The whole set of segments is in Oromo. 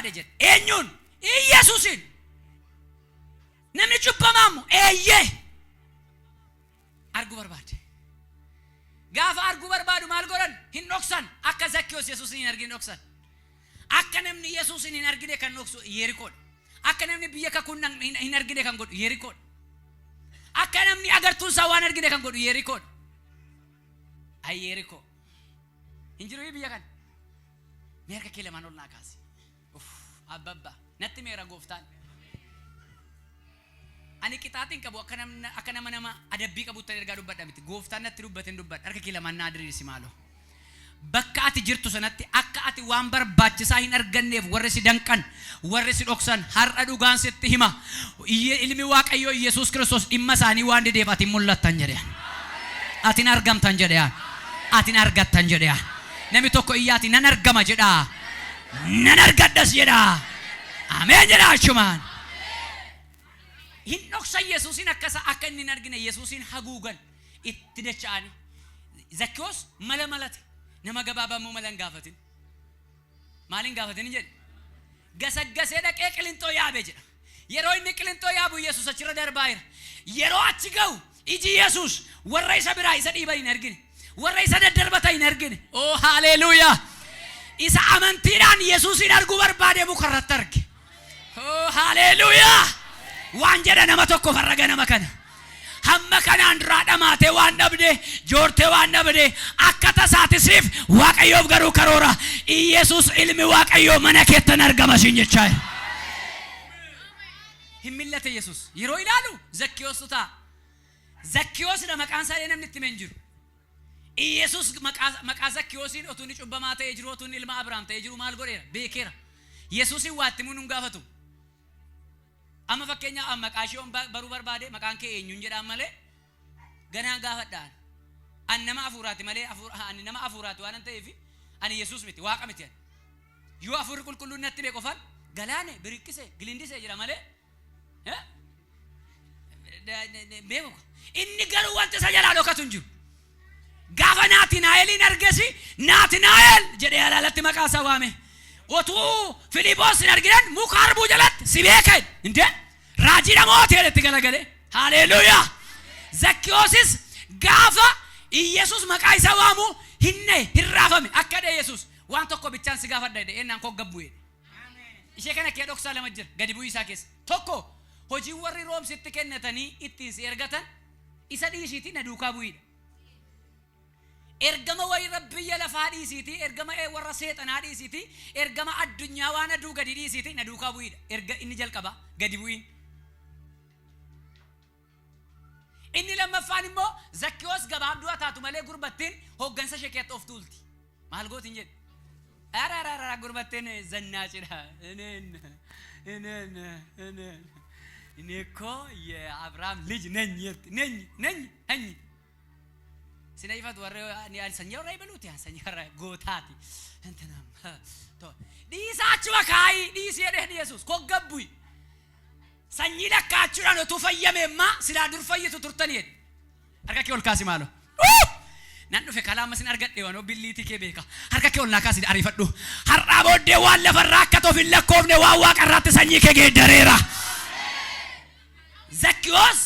barbaade jedhe. Eenyuun? Yesuusin. Namni cubbamaamu eeyyee arguu barbaade. Gaafa arguu barbaadu maal godhan? Hin dhoksan. Akka Zakkiyoos Yesuusin hin argine dhoksan. Akka namni Yesuusin hin argine kan dhoksu Yerikoodha. Akka namni biyya kakuun hin argine kan godhu Yerikoodha. Akka namni agartuun isaa waan argine kan godhu Yerikoodha. Ay Yerikoo. Hin jiru biyya kan. Mee harka kee lamaan ol naa kaasi. Abbabba natti meera gooftaan. Ani qixaatiin qabu akka nama adabbii qabuutti ergaa dubbadha miti. Gooftaan natti dubbateen dubbadha. Harka kee lamaan naa diriirsi maaloo. Bakka ati jirtu sanatti akka ati waan barbaachisaa hin arganneef warri si danqan, warri si dhoksan har'a dhugaan sitti hima. Ilmi Waaqayyoo Yesuus Kiristoos dhimma isaanii waan dideef ati mul'attan jedhe. Ati hin argamtan jedhe. Ati hin argattan jedhe. Namni tokko iyyaati nan argama jedha. Nan argaddas jedha. Ameen jedha achumaan. Hin dhoksan Yesuusin akka inni hin argine Yesuusin haguugan itti dacha'ani. Zakkiyoos mala malate. Nama gabaabamuu mala hin gaafatin. Maal hin gaafatin jedhe? Gasaggasee dhaqee qilintoo yaabe jedha. Yeroo inni qilintoo yaabu Yesuus achirra darbaa jira. Yeroo achi ga'u iji Yesuus warra isa biraa isa dhiiba hin argine. Warra isa daddarbata hin argine. Oh haleluuyaa. Isa amantiidhaan Yesuusin arguu barbaade mukarratti arge. Oh haleluuyaa. Waan jedha nama tokko farraga nama kana. Hamma kanaan duraa dhamaatee waan dhabde, joortee waan dhabde, akka tasaatisiif Waaqayyoof garuu karoora. Yesuus ilmi Waaqayyoo mana keettan argama siin jechaa. Hin millate Yesuus. Yeroo ilaalu Zakkiyoostu ta'a. Zakkiyoosdha maqaan isaa namni itti hin jiru. Yesuus maqaa Zakkiyoosiin otuu inni cubbamaa ta'ee jiru, otuu inni ilma Abrahaam ta'ee jiru maal godheera? Beekeera. Yesuusin waatti mun hin gaafatu. Amma fakkeenya maqaa ishee baruu barbaade maqaan kee eenyuun jedhaan malee ganaan gaafadhaan. Ani nama afuuraati malee ani nama afuuraati waan ta'eef ani Yesuus miti Waaqa miti. Yoo afuurri qulqulluun natti bee qofaan galaane biriqqise gilindise jedha malee beeku. Inni garuu wanta isa jalaa dhokatu hin jiru. Gaafa Naatinaa'eliin argesi Naatinaa'el jedhee alaalatti maqaa isaa waame. Otuu Filiipoos hin arginan muka harbuu jalatti si beekan. Inde raajiidha mootii jedhetti galagale. Haleluuyaa. Zakkiyoosis gaafa Yesuus maqaa isaa waamu hin raafame. Akka dhee Yesuus waan tokko bichaan si gaafadha jedhe ennaan koo gabbu'e. Ishee kana kee dhoksaa lama jira gadi bu'ii isaa keessa. Tokko hojii warri roomsitti kennatanii ittiin si ergatan isa dhiisiitii na duukaa bu'iidha. Ergama wayi rabbiya lafaa dhiisiitii, ergama warra seexanaa dhiisiitii, ergama addunyaa waan aduu gadi dhiisiitii na duukaa bu'iidha. Erga inni jalqaba gadi bu'iin. Inni lammaffaan immoo Zakkiyoos gabaabduu taatu malee gurbattiin hoggansa ishee keessa of tuulti. Maal gootiin jedhe? Ararara gurbattiin zannaacidha. እኔ እኮ የአብርሃም ልጅ ነኝ ነኝ ሲነይፈት ወረ ያን ሰኛው ላይ በሉት ያን ሰኛው ላይ ጎታቲ እንተናም ቶ ዲሳቹ ወካይ ዲስ የደህ ኢየሱስ ኮገቡይ ሰኝ ለካቹ ነው ተፈየመማ ስላ ዱርፈይቱ ቱርተን ይሄድ አርካኪ ወልካሲ ማሎ ናንዱ ፈካላ መስን አርገደ ወኖ ቢሊቲ ከቤካ አርካኪ ወልና ካሲ አሪፈዱ ሐራ ቦዴ ዋለ ፈራከቶ ፊለኮብነ ዋዋ ቀራት ሰኝ ከገደሬራ Zakkiyoos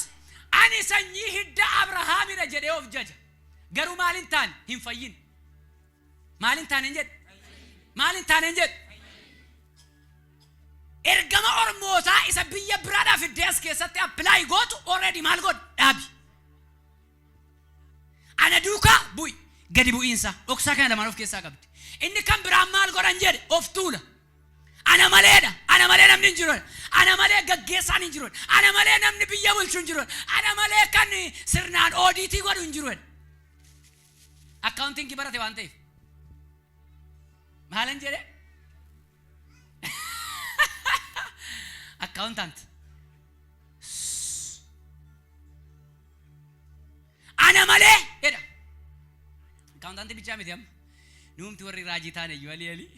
ani sanyii hidda Abrahaamidha jedhee of jaja. Garuu maalintaan hin fayyin. Maalintaan hin jedhe. Maalintaan hin jedhe. Ergama ormootaa isa biyya biraadhaaf iddees keessatti appilaayi gootu already maal godhu dhaabi. Ana duukaa bu'i gadi bu'iinsa dhoksaa kana lamaan of keessaa qabdi. Inni kan biraan maal godhan jedhe of tuula. Ana malee namni hin jiru. Ana malee gaggeessaan hin jiru. Ana malee namni biyya bulchu hin jiru. Ana malee kan sirnaan oodiitii godhu hin jiru. Akkaawuntiin barate waan ta'eef. Maalan jedhe? Akkaawuntant. Ana malee jedha. Akkaawuntantii bichaa miti amma. Nuumti warri raajii taane iyyuu alii.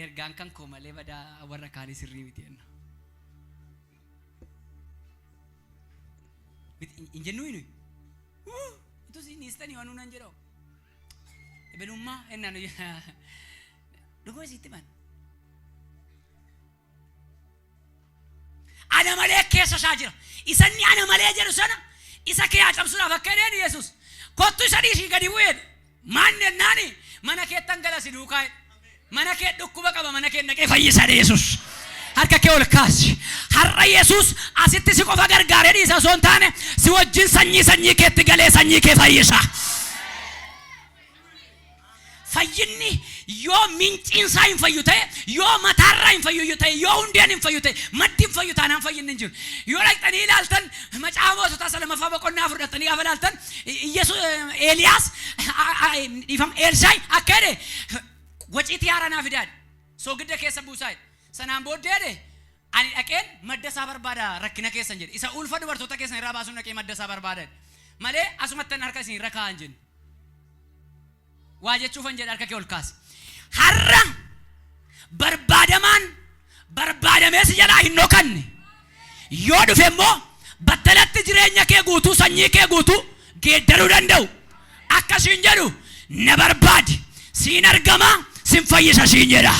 Ergaan kan koo malee badaa warra kaanii sirrii miti jenna. Injennuu inni. Itu si nistani waan unan jedhoo. Ebelummaa ennaan dhuguma sitti man. ana malee keessa isaa jira. Isanni ana malee jedhu sana isa kee cabsuudhaaf akka jedheen Yesuus kottu isa dhiisii gadi bu'ee maan jennaani mana kee tangalasi duukaa mana kee dhukkuba qaba mana kee naqee fayyisa Yesuus. Harka kee ol kaasi. Har'a Yesuus asitti si qofa gargaaree dhiisa osoo hin taane si wajjin sanyii keetti galee sanyii kee fayyisa. Fayyinni yoo minciin isaa hin fayyu ta'e yoo mataarraa hin fayyu ta'e yoo hundeen hin fayyu ta'e maddi hin fayyu taanaan fayyinni hin jiru. Yoo dhaqxanii ilaaltan macaafa mootota salamaffaa boqonnaa fudhatanii gaafa ilaaltan Eeliyaas Elsaayi akka jedhe waciitii haaraa fidaadhe soogidda keessa buusaa sanaan booddee ani dhaqeen madda isaa barbaada rakkina keessan jedhe isa ulfa dubartoota keessan irraa baasuun dhaqee madda isaa barbaada malee asumatti harka isin irra kaa'an jenne waa jechuufan jedhe harka kee ol kaasi. Har'a barbaadamaan barbaadamees jalaa hin dhokanne yoo dhufe immoo battalatti jireenya kee guutuu sanyii kee guutuu geeddaruu danda'u akkasiin jedhu na barbaadi siin argama siin fayyisa siin jedha.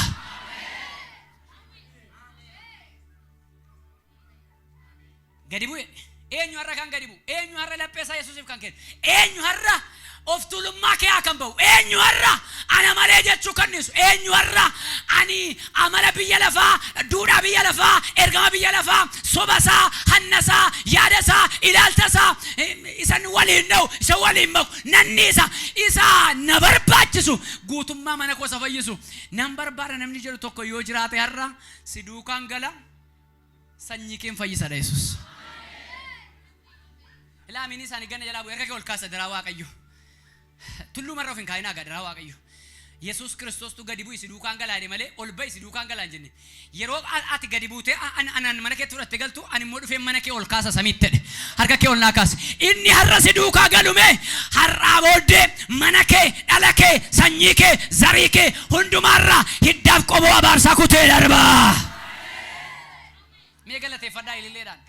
Gadi bu'e eenyu har'a kan gadi bu'u eenyu har'a lapheessaa Yesuusiif kan kennu eenyu har'a of tuulummaa kee kan ba'u eenyu har'a ana malee jechuu kan dhiisu eenyu har'a ani amala biyya lafaa duudhaa biyya lafaa ergama biyya lafaa sobasaa hannasaa yaadasaa ilaaltasaa isan waliin dha'u isa waliin maku nanniisa isa na barbaachisu guutummaa mana koo isa fayyisu nan barbaada namni jedhu tokko yoo jiraate har'a si duukaan gala sanyii keen fayyisadha Yesuus. Ilaamini isaanii ganna jalaa bu'e erga kee ol kaasa daraa Waaqayyo. Tulluu marra of hin kaa'inaa daraa Waaqayyo. Yesuus Kiristoos tu gadi bu'i si duukaan galaadhe malee ol ba'i si duukaan galaan jenne. Yeroo ati gadi buute anan mana kee turatti galtu ani immoo dhufee mana kee ol kaasa samiitti jedhe. Harka kee ol naa kaasi. Inni har'a si duukaa galume har'aa booddee mana kee dhala kee sanyii kee zarii kee hundumaarraa hiddaaf qoboo abaarsaa kutee darbaa. Mee galateeffadhaa ililleedhaan.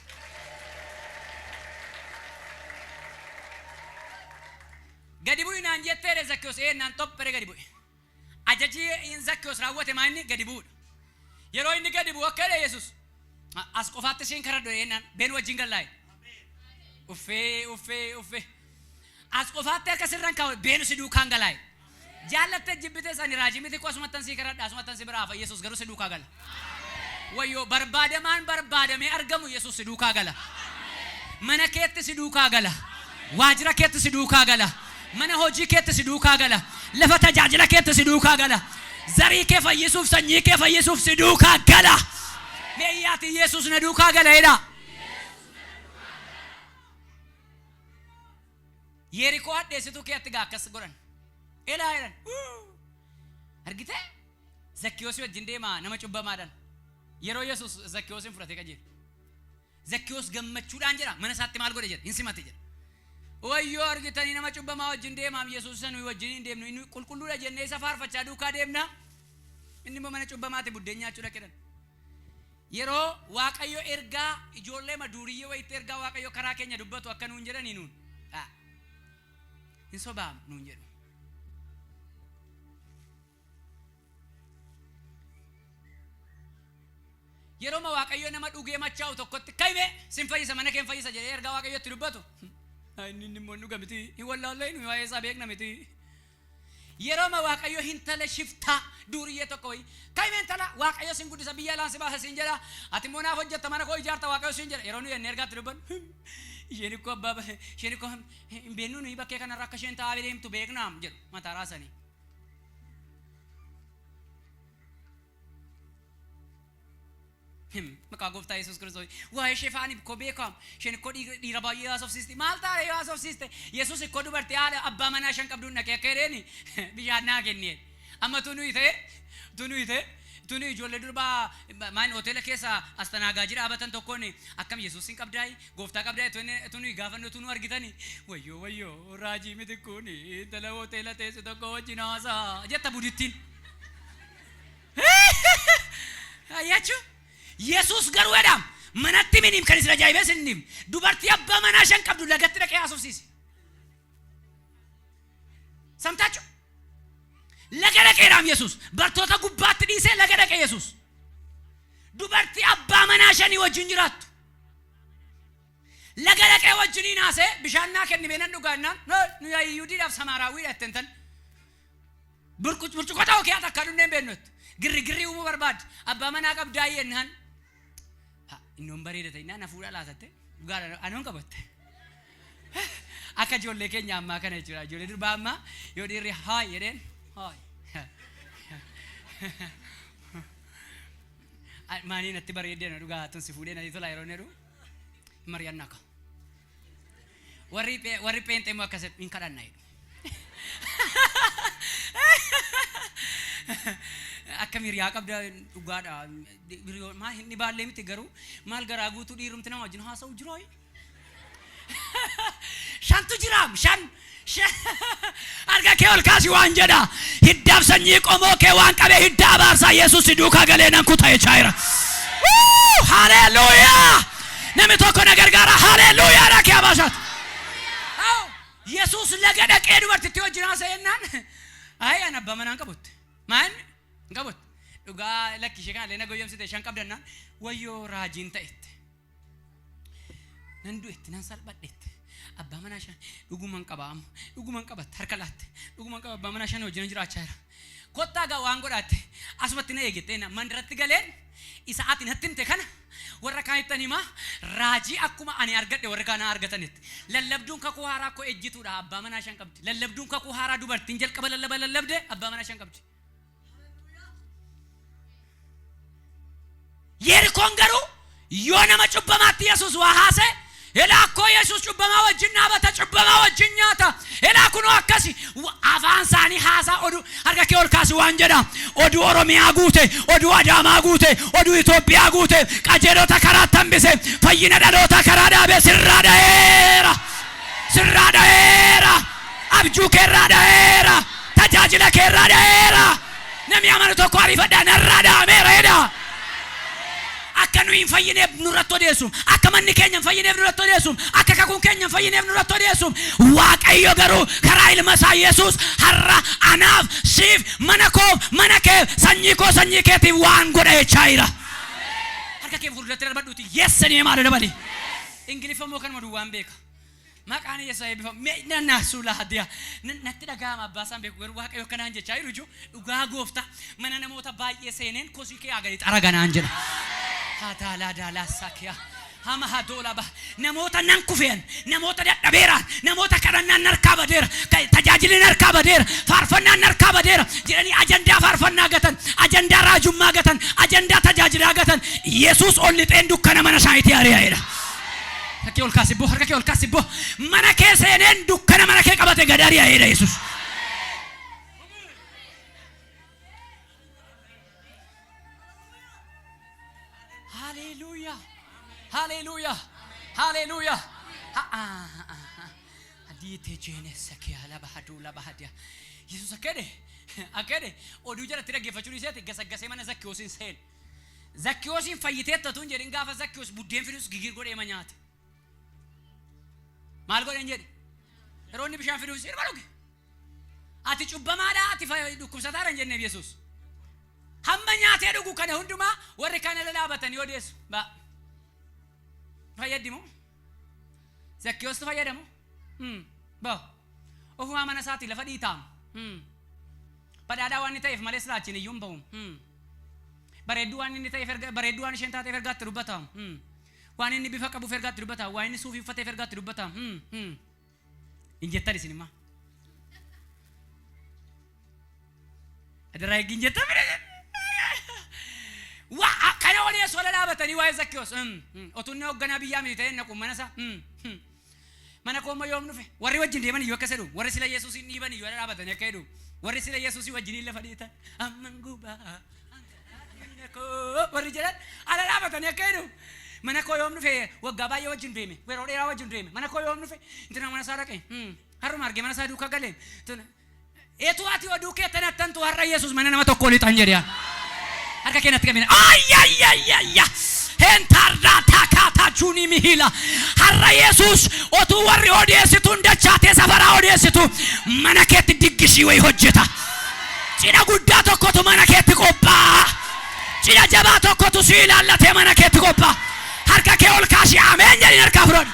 Gadi bu'i naan jettee Zakkiyoos naan toppere gadi bu'i. Ajajii Zakkiyoos raawwate maanni gadi bu'udha. Yeroo inni gadi bu'u akka jedhe Yesuus as qofaatti isheen karadhu naan been wajjin gallaa'e. Uffee. As qofaatti harka sirraan kaa'u been si duukaan galaa'e. Jaallattee jibbitee sani raajii miti ko asumattan si karadha asumattan si biraa fa Yesuus garuu si duukaa gala. Wayyo barbaadamaan barbaadamee argamu Yesuus si duukaa gala. Mana keetti si duukaa gala. Waajjira keetti si duukaa gala. Mana hojii keetti si duukaa gala. Lafa tajaajila keetti si duukaa gala. Zarii kee fayyisuuf sanyii kee fayyisuuf si duukaa gala. Meeyyaati Yesuus na duukaa gala jedha. Yerikoo hadheessituu keetti gaa akkas godhan. Elaa jedhan. Argitee? Zakkiyoos wajjin deemaa nama cubbamaadhaan. Yeroo Yesuus Zakkiyoosin fudhatee qajeele. Zakkiyoos gammachuudhaan jedha mana isaatti maal godhe jedha hin simate jedha. Wayyo argitanii nama cubbamaa wajjin deemaam Yesuus san wajjin hin deemnu inni qulqulluudha jennee isa faarfachaa duukaa deemna. Inni immoo mana cubbamaatti buddeen nyaachuu dhaqeedhan. Yeroo Waaqayyo ergaa ijoollee maduuriyyee wayitti ergaa Waaqayyo karaa keenya dubbatu akka nuun jedhanii nuun. Hin sobaam nuun jedhu. Yeroo ma Waaqayyo nama dhugee machaa'u tokkotti kaime sin fayyisa mana keen fayyisa jedhee ergaa Waaqayyotti dubbatu. Inni immoo nu gamiti hin wallaallee nu waa'ee isaa beekna miti. Yeroo ma Waaqayyo hintala shiftaa duuriyyee tokko wayi kaime intala Waaqayyo sin guddisa biyya laan si baasa sin jedha ati immoo naaf hojjetta mana koo ijaarta Waaqayyo sin jedha yeroo nu yennee ergaatti dubbannu isheen koo abbaa isheen koo hin beeknu nuyi bakkee kanarra akka isheen taa'aa deemtu beeknaam jedhu mataa raasanii. Maqaa gooftaa Yesuus Kiristoos waa'ee shefaanii koo beekam isheen koo dhiira baay'ee haasofsiiste maal taa'ee haasofsiiste Yesuus koo dubartii haadha abbaa manaa shan qabduun dhaqee akka jedheeni bishaan naa kennee amma tunuyi ijoollee durbaa maan hoteela keessa astanaagaa jira dhaabatan tokkoon akkam Yesuusin qabdaay gooftaa qabdaay tunuyi gaafannu tunu argitani wayyoo raajii miti kun intala hoteela teesse tokko wajjin haasaa jetta budittiin ayyachuu Yesuus garuu edam manatti minim kan isra jaayibee sinnim dubartii abbaa manaa shan qabdu lagatti dhaqee haasofsiise. Samtaachu laga dhaqeedhaam Yesuus bartoota gubbaatti dhiisee laga dhaqee Yesuus dubartii abbaa manaa shanii wajjin jiraattu ለገለቀ ወጅኒ ናሴ ብሻና ከኒ በነን ዱጋና ነው ያዩዲ ዳፍ ሰማራዊ አተንተን ብርቁጭ ቆጣው ከያታ ካዱነ በነት ግርግሪው በርባድ አባ መና ቀብዳየናን ኢኖም በሬደተና ነፉላ ላተተ ጋር አኖን ቀበተ አከጆሌ ከኛማ ከነጅራ ጆሌ ድርባማ ዮዲሪ ሃይ የደን ሃይ ማኒ ነቲ በሬደ ነው ዱጋ ተንሲፉዴ ነው ይቶላ ይሮነዱ ማርያናካ ወሪ ፔንቴ ማከሰ ኢንካዳና ይዱ አከሚር ያቀብዳ ዱጋዳ ብሪዮ ማ ህኒ ባለ የምትገሩ ማል ገራጉቱ ዲሩምትና ወጅን ሀሰው ጅሮይ ሻንቱ ጅራም ሻን አርጋ ከወል ካሲ ዋንጀዳ ሂዳብ ሰኝ ቆሞ ከዋን ቀበ ሂዳብ አርሳ ኢየሱስ ዱካ ገለናን ኩታ የቻይራ ሃሌሉያ ነምቶኮ ነገር ጋር ሃሌሉያ ራኪያባሻት አው ኢየሱስ ለገደቀ ዱበርት ትወጅና ሰየናን አይ አናባ ማን ቀቦት ማን ቀቦት ዱጋ ለኪሽ ካለ ነገየም ሲተ ሸንቀብደና ወዮ ራጂን ተእት ነንዱ እትናንሳል ባደት አባ ማናሻ ዱጉማን ቀባት ተርከላት ዱጉማን ቀባ አባ ማናሻ ነው ጀንጅራቻራ ኮታ ጋ ዋንጎዳት አስመትነ የገተና መንድረት ገለን ኢሳአት ነትንተ ከና ወረካይተኒማ ራጂ አኩማ አኒ አርገደ ወረካና አርገተነት ለለብዱን ከኩሃራ ኮ እጅቱዳ አባ ማናሻን ቀብት ለለብዱን ከኩሃራ ዱበርት እንጀል ቀበለለበለለብደ አባ ማናሻን ቀብት የርኮንገሩ ዮና መጭበማት ኢየሱስ ዋሃሰ ኤላኮ ኢየሱስ ጩበማ ወጅና በተጩበማ ወጅኛታ ኤላኩ ነው አከሲ አቫንሳኒ ሃሳ ኦዱ አርጋኬ ኦልካሲ ዋንጀዳ ኦዱ ኦሮሚያ ጉቴ ኦዱ አዳማ ጉቴ ኦዱ ኢትዮጵያ ጉቴ ቀጀሮ ተከራተም ቢሰ ፈይነ ዳዶ ተከራዳ በስራዳኤራ አብጁ ከራዳኤራ ተጃጅለ ከራዳኤራ ነሚያመኑ ተቋሪ ፈዳ ነራዳ ሜሬዳ አከኑ ይፈይነ ብኑረቶ ደሱም አከመን ከኛን ፈይነ ብኑረቶ ደሱም አከካኩን ከኛን ፈይነ ብኑረቶ ደሱም ዋቀዮ ገሩ ከራይል መሳ ኢየሱስ ሐራ አናፍ ሲፍ መነከ ሰኝኬቲ ዋን ጎዳ የቻይራ አከከ ፍሩደት ረበዱት የሰኔ ማለ በሊ እንግሊዝ ፈሞከን መዱ ዋን ቤካ ማቃነ የሳይ ቢፈ መናና ሱላ ሀዲያ ነትደጋማ አባሳን ቤኩ ገሩ ዋቀዮ ከናንጀ ቻይሩጁ ዱጋ ጎፍታ መነነ ሞታ ባየ ሰኔን ኮሲኬ አገሪ ጠራጋና አንጀና ሃታላ ዳላ ሳኪያ hama hadola ba namota nankufen namota dadabera namota karana narkabader tajajili narkabader farfanna narkabader jirani agenda farfanna gatan agenda rajumma gatan agenda tajajila gatan ኢየሱስ ኦልጤን ዱከና መናሻይቲ ያሪያይራ ከኪዮል ካሲቦ ማናከ ሰነን ዱከና ማናከ ቀበተ ገዳሪ ያይራ ኢየሱስ ሃሌሉያ አዲቴ ጄነስ ሰኪያላ ባህዱላ ባህዲያ ኢየሱስ አከደ ኦዱ ጀራ ትረገፈቹ ሊሰት ገሰገሰ ማነ ዘኪዮስን ሰል ዘኪዮስን ፈይቴተቱ እንጀ ድንጋፈ ዘኪዮስ ቡዴን ፍሩስ ግግር ጎደ የማኛት ማልጎደ እንጀ ሮኒ ብሻን ፍሩስ ይርባሉግ አትጩበማዳ አትፈይዱ ኩሰታረ እንጀ ነብይ ኢየሱስ ሐመኛት የዱጉ ከነ ሁንዱማ ወርከነ ለላበተን ይወደስ ባ ፈየድሙ ዘኪዮስ ፈየደሙ ባ ኦሁማ መነሳቲ ለፈዲታም በዳዳዋን ተይፍ ማለስላችን ይዩምበው በሬዱዋን ተይፍ በሬዱዋን ሸንታተ ፈርጋት ሩበታም ዋንን ቢፈቀቡ ፈርጋት ሩበታ ዋይን ሱፊ ፈተ ፈርጋት ሩበታ እንጀታሪ ሲኒማ አደራይ ግንጀታ ዋ ከነወኔ ሶለላ በተኒ ዋይ ዘኪዮስ ኦቱነው ገና ቢያም ይተነቁ መነሳ መነቆም የምንፈ ወሪ ወጅ እንደምን ይወከሰዱ ወሪ ስለ ኢየሱስ ይበን ይወራ በተኒ ከሄዱ ወሪ ስለ ኢየሱስ ይወጅኒ ለፈዲታ አመንጉባ አንከራይነኮ ወሪ ጀራት አላላ በተኒ ከሄዱ መነቆ የምንፈ ወጋባ የወጅ እንደሜ ወሮ ዴራ ወጅ እንደሜ መነቆ የምንፈ እንትና መነሳ ረቀኝ ሀሩ ማርገ መነሳ ዱካ ገለ ኤቱዋቲ ወዱከ ተነተንቱ ሀራ ኢየሱስ መነነ መተኮሊ ጣንጀሪያ አርካ ከነት ከመነ አያያያያ ሄንታርዳ ታካታ ጁኒ ሚሂላ ሀራ ኢየሱስ ኦቱ ወሪ ኦዲየስቱ እንደቻቴ ሰፈራ ኦዲየስቱ መነከት ድግሽ ወይ ሆጀታ ጭና ጉዳ ተኮቱ መነከት ቆባ ጭና ጀባ ተኮቱ ሲላላተ መነከት ቆባ ሀርካ ከወልካሽ አሜን ጀሪነር ካፍሮን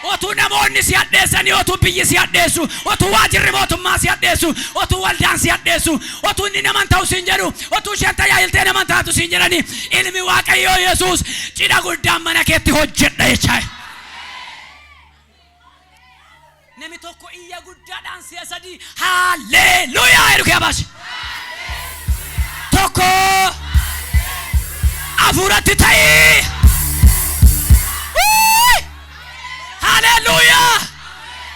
otu namoonni si addeessanii otu biyyi si addeessu otu waajirri mootummaa si addeessu otu waldaan si addeessu otu inni naman ta'u siin jedhu otu isheen tajaajiltee naman taatu siin jedhanii ilmi Waaqayyoo Yesuus cidha guddaan mana keetti hojjedha jechaa namni tokko iyya guddaadhaan si'a sadii haalleluuyaa jedhu keebaas tokko afuuratti ta'ii hallelujah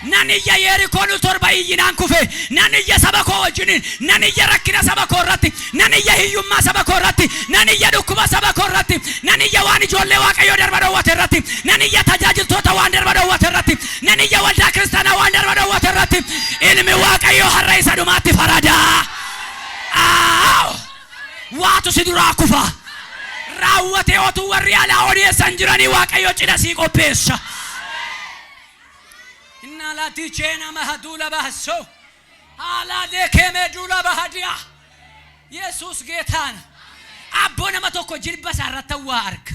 naniyya Yerikoon torba iyyinaan kufe naniyya saba koo wajjiniin naniyya rakkina saba koo irratti naniyya hiyyummaa saba koo irratti naniyya dhukkuba saba koo irratti naniyya waan ijoollee Waaqayyoo darba dhoowwate irratti naniyya tajaajiltoota waan darba dhoowwate irratti naniyya waldaa kiristaanaa waan darba dhoowwate irratti ilmi Waaqayyoo har'a isa dhumaatti faradaa waatu si duraa kufa raawwatee otuu warri alaa odeessan jiranii Waaqayyoo cidha sii qopheessa la ticena mahadula basso ala de kemedula bahadia Jesus getan abbona matoko jilba sarata wark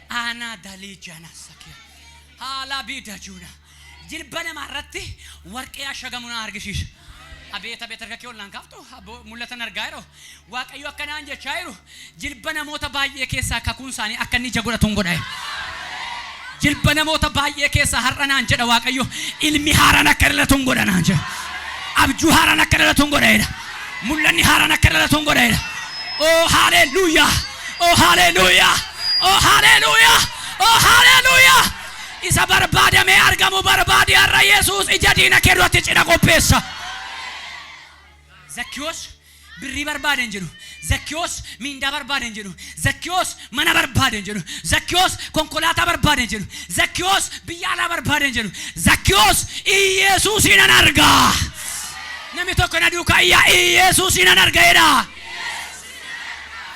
ana dalijana sakia ala bidajuna jilbana marratti warqi yashagamuna argishish abeta beterka kyolan kafto abo mulatan argairo Waaqayyo akkanaan jechaayiru jilbana mota baay'ee keessa kakunsani akkanni jaguratuun godhay jilba namoota baay'ee keessa har'anaan jedha Waaqayyo ilmi haaraan akka dhalatuun godhanaan jedha abjuu haaraan akka dhalatuun godheedha mul'anni haaraan akka dhalatuun godheedha oh hallelujah oh hallelujah oh hallelujah oh hallelujah isa barbaadamee argamu barbaadi har'a Yesuus ija diina kee duratti cidha qopheessa Zakkiyoos birrii barbaaden jedhu Zakkiyoos mindaa barbaaden jedhu Zakkiyoos mana barbaaden jedhu Zakkiyoos konkolaataa barbaaden jedhu Zakkiyoos biyya alaa barbaaden jedhu Zakkiyoos Yesuusin argaa namni tokko na duukaa Yesuusin argaedha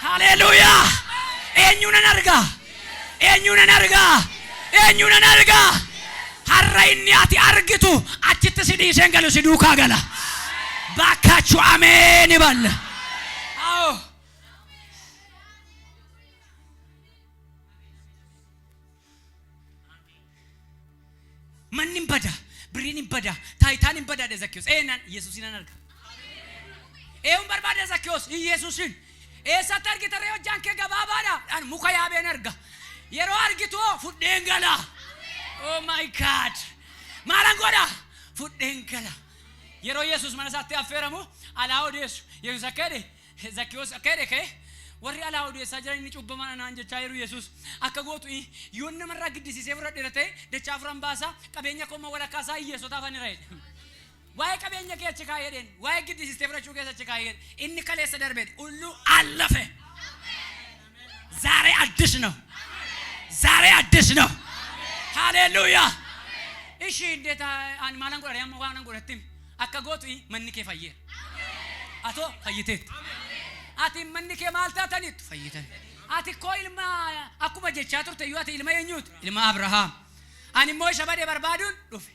hallelujah eenyuun argaa eenyuun argaa eenyuun argaa har'a inni ati argitu achitti si dhiiseen galu si duukaa gala bakkachu amen ibal mannin bada birinin bada taytanin bada de Zakkiyoos eenan Yesuusin arga eun barbada Zakkiyoos Yesuusin esa targita reyo janke gabaabada an muka yaabeen arga yero argitu fudheen gala oh my god maalan goda fudheen gala yero Yesuus mana saatti affeeramu alaa odeessu Yesuus akkade Zakkiyoos akkade kee warri alaa odeessaa jiran inni cubbamana naan jechaa jiru Yesuus akka gootu yoon namarraa giddisiisee fudhadheera ta'e dachaa furan baasaa qabeenya koo walakaasaa hiyyeessotaaf ani ra'e waa'ee qabeenya kee achi kaayedheen waa'ee giddisiistee fudhachuu keessa achi kaayedheen inni kaleessa darbeet ullu አለፈ ዛሬ አዲስ ነው ዛሬ አዲስ ነው ሃሌሉያ እሺ እንዴት አን ማላን ጎዳ ያማ ዋናን ጎዳትም akka gootu manni kee fayyee ato fayyiteet ati manni kee maal taataniit fayyitan ati ko ilma akkuma jechaa turte yoo ati ilma eenyuut ilma Abrahaam ani immoo shabade barbaaduun dhufe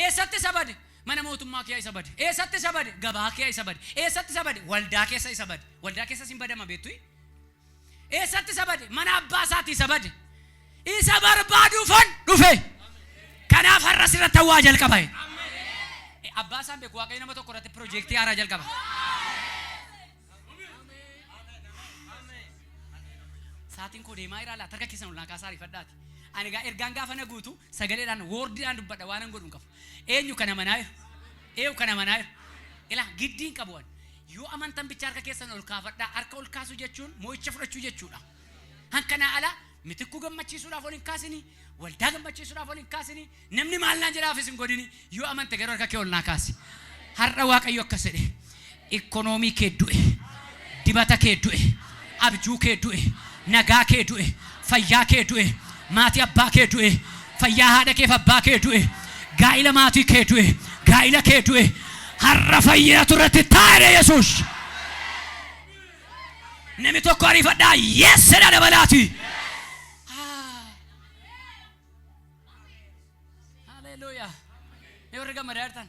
eessatti sabade mana mootummaa kee isa bade eessatti sabade gabaa kee isa bade eessatti sabade waldaa keessa isa bade waldaa keessa sin badama beetu eessatti sabade mana abbaa isaati isa bade isa barbaaduufan dhufe kanaaf har'a sirratti waa jalqabe abbaa isaan beeku Waaqayyo nama tokko irratti piroojeektii haaraa jalqaba saatiin koo deemaa jira laa tarka keessan ulaa kaasaa rifadhaati ani gaa ergaan gaafa na guutu sagaleedhaan woordiidhaan dubbadha waan an godhuun qabu eenyu kana manaa ila giddiin qabuwan yoo amantan bicha harka keessan ol kaafadhaa harka ol kaasu jechuun moo'icha fudhachuu jechuudha hankanaa ala mitikku gammachiisuudhaaf ol hin kaasini waldaa gammachiisuudhaaf ol hin kaasini namni maallaan jedhaafis hin godhini yoo amante garuu harka kee ol naa kaasi har'a Waaqayyo akkas jedhe ikoonoomii kee du'e dibata kee du'e abjuu kee du'e nagaa kee du'e fayyaa kee du'e maatii abbaa kee du'e fayyaa haadha kee abbaa kee du'e gaa'ila maatii kee du'e gaa'ila kee du'e har'a fayyina turratti taa'ee Yesuus namni tokko ariifadhaa yeessedha dabalaati hallelujah ewarra gammadaa jirtan